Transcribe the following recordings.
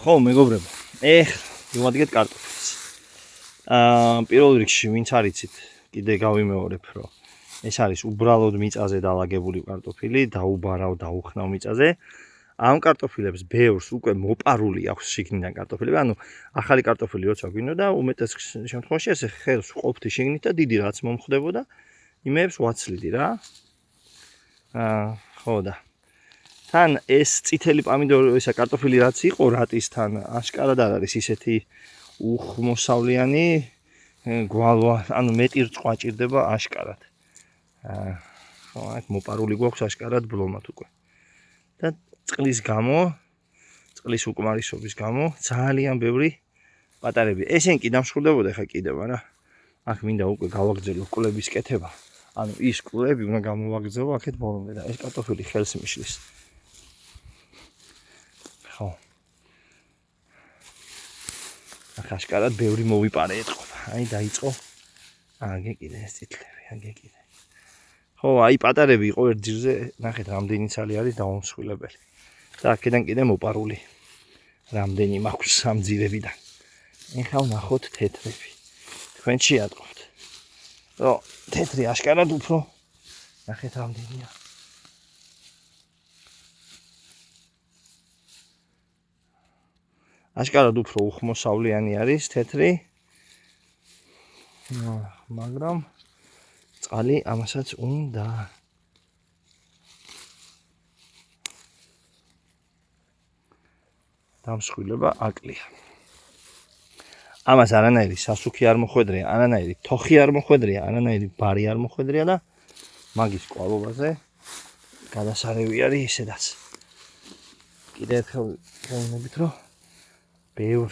ხო, მეგობრებო. მივადგეთ კარტოფილს. პირველ რიგში ვინც არიცით, კიდე გავიმეორებ, რომ ეს არის უბრალოდ მიწაზე დალაგებული კარტოფილი, დაუბარავ, დაუხნავ მიწაზე. ამ კარტოფილებს ბევრს უკვე მოპარული აქვს შიგნიდან კარტოფილები, ანუ ახალი კარტოფილი როცა გვინდა, უმეტეს შემთხვევაში ესე ხელს ყოფთი შიგნით და დიდი რაც მომხდებოდა, იმეებს ვაცლიდი რა. ხო და თან ეს წითელი პამიდორი, ისა კარტოფილი რაც იყო, რატისთან აშკარად არ არის ისეთი უხმოსავლიანი გვალვა, ანუ მეტი რწყვა ჭირდება აშკარად. ხო, აქ მოპარული გვაქვს აშკარად ბლომად უკვე. და წყლის გამო, წყლის უკმარისობის გამო ძალიან ბევრი პატარები. ესენი კი დამშორდებოდა ხა კიდევ არა. აქ მინდა უკვე გავაგრძელო კვლევის კეთება. ანუ ის კვლევი უნდა გამოვაგრძელო აქეთ ბოლომდე და ეს კარტოფილი ხელს მიშლის. ხო. ახ აშკარად ბევრი მოვიპარე ეთყობა. აი დაიწყო. აგე კიდე ეს წითლები, აგე კიდე. ხო, აი პატარები იყო ერთ ძირზე, ნახეთ რამდენი ცალი არის დაუმსხვილებელი. და აქედან კიდე მოპარული. რამდენი მაქვს სამ ძირებიდან. ეხლა ვნახოთ თეთრები. თქვენ შეატყობთ. რომ თეთრი აშკარად უფრო ნახეთ რამდენია. აშკარად უფრო უხმოსავლიანი არის თეთრი. მაგრამ წყალი ამასაც უნდა. დამსხვილება აკლია. ამას არანაირი სასუქი არ მოხვედრია, არანაირი თოხი არ მოხვედრია, არანაირი ბარი არ მოხვედრია და მაგის კვალობაზე გადასარევი არის ისედაც. კიდე ერთხელ გავიმებით, რომ ბევრ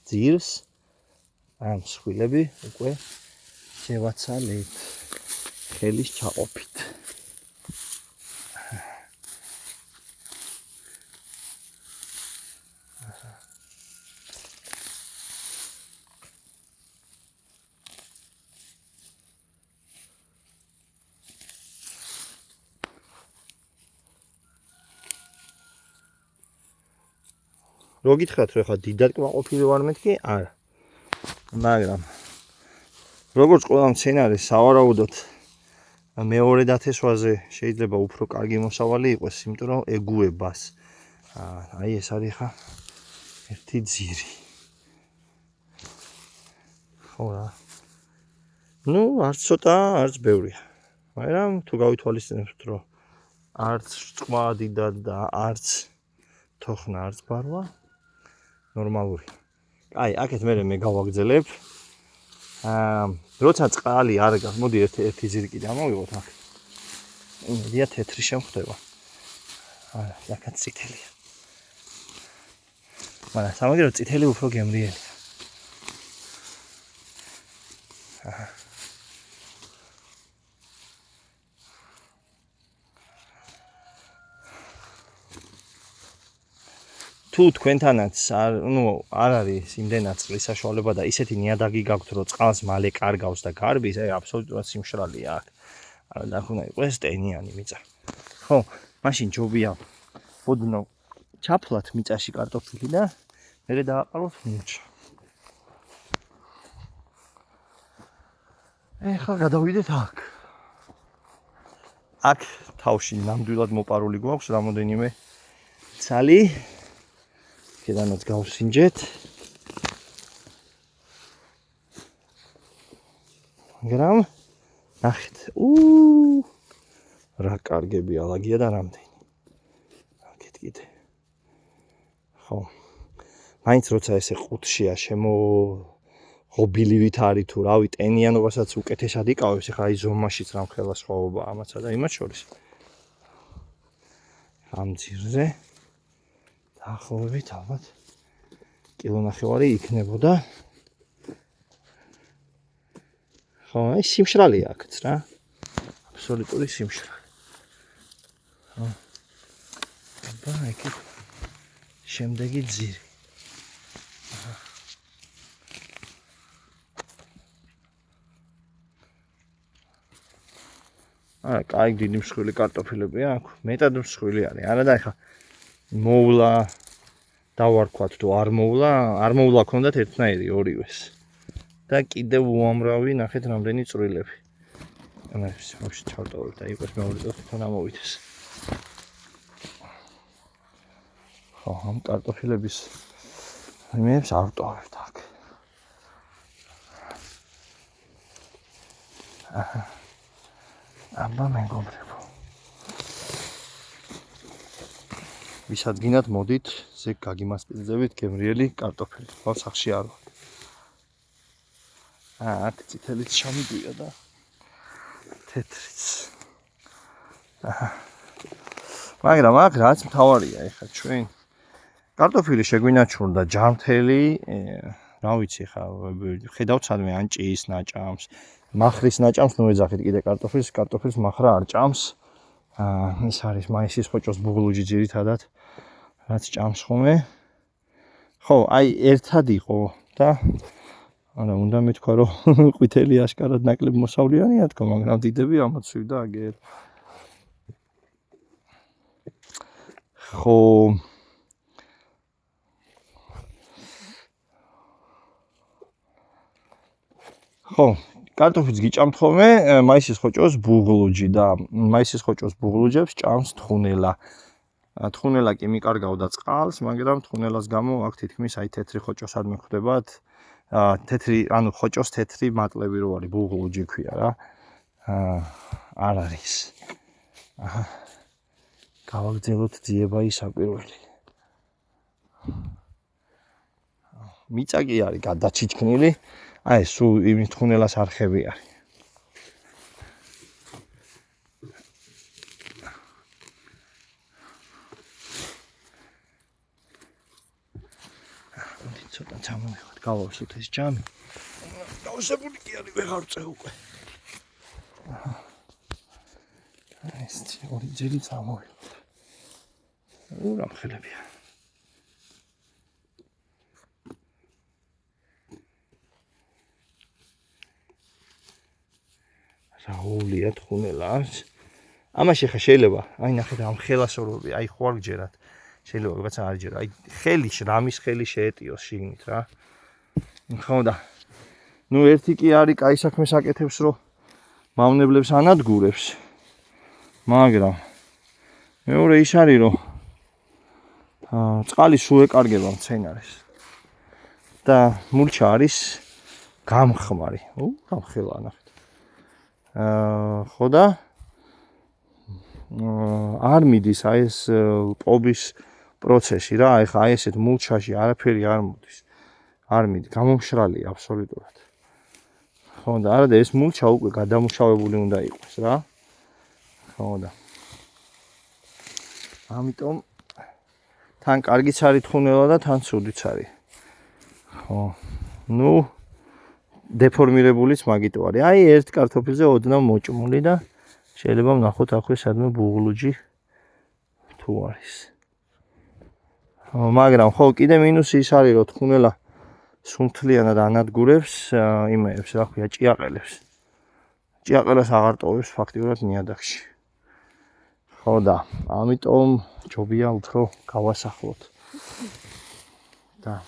ძირს ამ მსხვილები უკვე შევაცალეთ ხელის ჩაყოფით. რო გითხრათ, რომ ხა დიდად კმაყოფილი ვარ მეთქი? არა. მაგრამ როგორც ყველა მცენარე სავარაუდოდ მეორე დათესვაზე შეიძლება უფრო კარგი მოსავალი იყოს, იმიტომ რომ ეგუებას. აი ეს არის ხა ერთი ძირი. ხო რა. ნუ არც ცოტა, არც ბევრია. მაგრამ თუ გავითვალისწინებთ, რომ არც წყვა დიდად და არც თოხნა, არც ბარვა, ნორმალური. აი, აქეთ მე გავაგრძელებ. როცა წყალი არ გავს, მოდი ერთი ძირი კიდე ამოვიღოთ აქ. იმედია თეთრი შემხვდება. არა, აქაც წითელია. მაგრამ სამაგერო წითელი უფრო გემრიელია. თუ თქვენთანაც არ არის იმდენად წყლის საშუალება და ისეთი ნიადაგი გაქვთ, რომ წყალს მალე კარგავს და გარბის, აი აბსოლუტურად სიმშრალეა აქ. არა და უნდა იყოს ტენიანი მიწა. ხო, მაშინ ჯობია ოდნავ ჩაფლათ მიწაში კარტოფილი და მერე დააყაროთ მუჩა. ეხლა გადავიდეთ აქ. აქ თავში ნამდვილად მოპარული გვაქვს რამოდენიმე ცალი. კედანაც გავსინჯეთ. მაგრამ ნახეთ. რა კარგები ალაგია და რამდენი. აქეთ კიდე. ხო. მაინც როცა ესე ყუთშია შემოღობილივით არის თუ რავი ტენიანობასაც უკეთესად იკავებს, ეხლა აი ზომაშიც რამხელა სხვაობა ამაცა და იმათ შორის. ამ ძირზე დაახლოებით ალბათ კილონახევარი იქნებოდა. ხო, აი სიმშრალეა აქაც რა. აბსოლუტური სიმშრალე. ხო. აბა, იქ შემდეგი ძირი. არა, კაი დიდი მსხვილი კარტოფილებია აქ. მეტად მსხვილი არის. არა და ეხა მოვლა დავარქვათ თუ არ მოვლა ქონდათ ერთნაირი ორივეს. და კიდევ უამრავი ნახეთ რამდენი წვრილები. ამას ვაფშე ჩავტოვებ და იყოს მეორე წელს თვითონ ამოვიდეს. ხო, ამ კარტოფილების იმებს არ ვტოვებთ აქ. აბა მეგობრებო. ვისაც გინდათ მოდით, ზეგ გაგიმასპინძებით გემრიელი კარტოფილი. ხო, სახში არ ვარ. აქ წითელიც ჩამიგვია და თეთრიც. მაგრამ აქ რაც მთავარია, ეხლა ჩვენ კარტოფილი შეგვინაჩვენდა ჯამთელი, რა ვიცი ხა, ხედავთ სადმე ან ჭიის ნაჭამს, მახვრის ნაჭამს, ნუ ეძახით კიდე კარტოფილს მახრა არ ჭამს. ეს არის მაისის ხოჭოს ბუღლუჯი ძირითადად, რაც ჭამს ხოლმე. ხო, აი ერთად იყო და არა, უნდა მეთქვა რომ ყვითელი აშკარად ნაკლებ მოსავლიანია თქო, მაგრამ დიდები ამოცვივდა აგერ. ხო კარტოფილს გიჭამთ ხოლმე მაისის ხოჭოს ბუღლუჯი და მაისის ხოჭოს ბუღლუჯებს ჭამს თხუნელა. თხუნელა კი მიკარგავდა წყალს, მაგრამ თხუნელას გამო აქ თითქმის აი თეთრი ხოჭო სადმე ხვდებათ. თეთრი, ანუ ხოჭოს თეთრი მატლები რო არის, ბუღლუჯი ქვია რა. არ არის. გავაგრძელოთ ძიებაი საკვირველი. მიწა კი არის გადაჩიჩქნილი. აი სულ იმის თხუნელას არხები არის. ცოტა ჩამოვიღოთ, გავავსოთ ეს ჯამი. გავსებული კი არის, ვეღარ წე უკვე. ეს ორი ძილი წამოვიღოთ. რა მხელებია. რაულია თხუნელას. ამაში ხა შეიძლება, აი ნახეთ ამ ხელასორები, აი ხო არ გჯერათ. შეიძლება ვიღაცა არ ჯერა, აი ხელი, რამის ხელი შეეტიოს შიგნით რა. ხო და ნუ ერთი კი არის კაი საქმეს აკეთებს, რომ მავნებლებს ანადგურებს. მაგრამ მეორე ის არის, რომ წყალი სულ ეკარგება მცენარეს. და მურჩა არის გამხმარი. რა ხელა ნახეთ. ხო და არ მიდის აი ეს პობის პროცესი რა, ეხლა აი ესეთ მულჩაში არაფერი არ მოდის. არ მიდი, გამომშრალია აბსოლუტურად. ხო და არა და ეს მულჩა უკვე გადამუშავებული უნდა იყოს რა. ხო და ამიტომ თან კარგიც არის თხუნელა და თან ცუდიც არის. ხო. ნუ დეფორმირებულიც მაგიტო არის. აი ერთ კარტოფილზე ოდნავ მოჭმული და შეიძლება ვნახოთ აქვე სადმე ბუღლუჯი თუ არის. მაგრამ ხო კიდე მინუსი ის არის, რომ თხუნელა სუნთლიანად ანადგურებს იმეებს, რა ქვია, ჭიაყელებს. ჭიაყელას აღარ ტოვებს ფაქტიურად ნიადაგში. ხო და ამიტომ ჯობია უფრო გავასახლოთ. და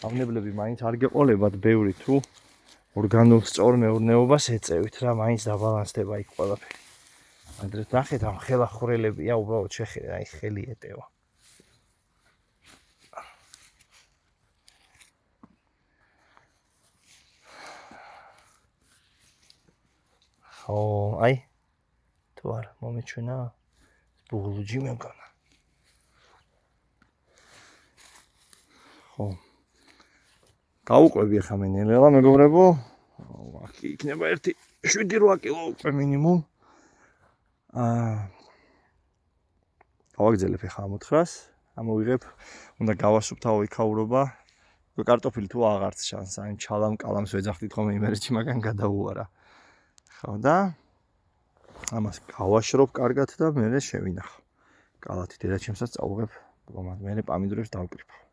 ავნებლები მაინც არ გეყოლებათ ბევრი თუ ორგანულ სწორ მეურნეობას ეწევით რა, მაინც დაბალანსდება იქ ყველაფერი. ადრე ნახეთ ამ ხელახვრელებია უბრალოდ შეხედე, აი ხელი ეტევა. ხო, აი თუ არა მომეჩვენა ბუღლუჯი მეგონა. ხო. გავუყვები ახლა მე ნელა მეგობრებო. აქ იქნება 7-8 კილო უკვე მინიმუმ. გავაგზელებ ახლა ამ 400-ს, ამოვიღებ, უნდა გავასუფთავო იქაურობა. კარტოფილი თუ აღარც შანს, აი ჩალამ კალამს ვეძახდით ხოლმე იმერეთში, მაგრამ გადაუარა. ხო და ამას გავაშრობ კარგად და მერე შევინახო. კალათი დედაჩემსაც წავუღებ, მე პამიდორებს დავკრიფავ.